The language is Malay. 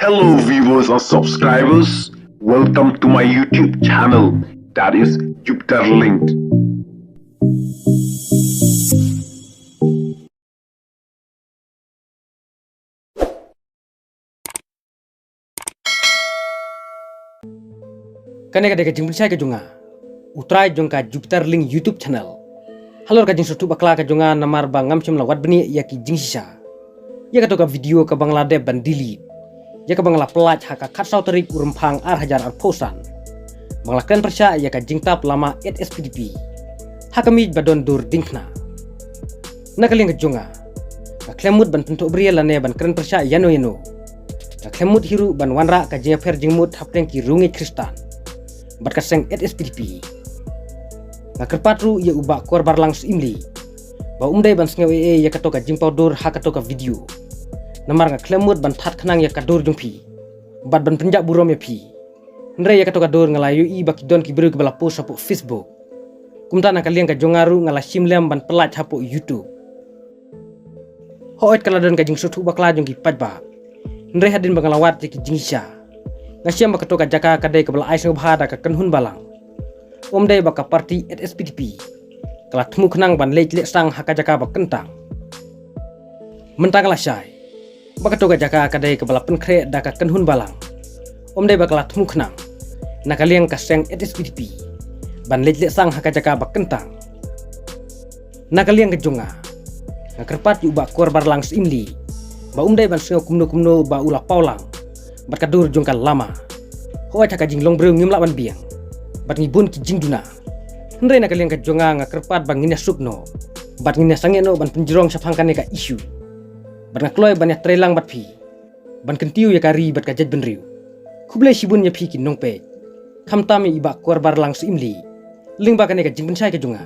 Hello viewers and subscribers, welcome to my YouTube channel, that is Jupiter Linked. Kane ka jing bisa ka junga utrai jongka Jupiter Link YouTube channel. Halor ka jing sutu bakla ka junga namar bangam chim lawat bni ya ki jing sisa. Ya ka toka video ka bangla de bandili. Ya ka bangla pelaj haka katsau terik urempang ar hajar ar posan. Bangla kren persya ya ka jing tap lama SPDP. Hakami badon dur dinkna. Nakaling ka junga. Ka klemut ban tentu bria lane ban kren persya yano. Ka klemut hiru ban wanra ka jing fer jingmut hapleng ki rungi kristan. Berkaseng SPDP. Ngakerpatru ia ubah korbar langsung imli. Ba umdai ban sengaw ya katoka jingpau dur ha katoka video. Namar ngaklemut ban that kenang ya kadur jungpi. Bad ban penjak burom ya pi. Ndre ya katoka dur ngalayu i baki don ki beru ke bala post hapo Facebook. Kumta nakaliang ka jongaru ngala simlem ban pelaj hapo YouTube. Hoit kala don ka jing sutu bakla jung ki pajba. Ndre hadin bangalawat ki jingsha. Ngasiam baka toka jaka kadai ke bala ais ngobhada ka kenhun balang. Omdai baka parti SPDP. Kala temu kenang ban lej sang haka jaka bak kentang. Mentang la syai. Baka toka jaka kadai ke bala penkre daka kenhun balang. Omdai baka temu kenang. Nakaliang ka seng SPDP. Ban lej sang haka jaka bak kentang. Nakaliang ke jonga. Ngakerpat yu bak korbar lang imli. Ba umdai ban sengaw kumno ba ulah paulang. Bat kadur jongkal lama. Hoa caka jing long breu ngimla ban biang. Bat ngibun ki jing duna. Hendrai na kalian ka jonga ngakerpat bang ngina sukno. Bat ngina sangeno ban penjerong sapangkan ka isu. Bat ngakloy ban ya trelang bat pi. Ban kentiu ya kari bat kajaj benriu. Kublai sibun ya pi ki nongpe. Kam tami ibak korbar lang imli. Ling bakan ka jing bensai ka jonga.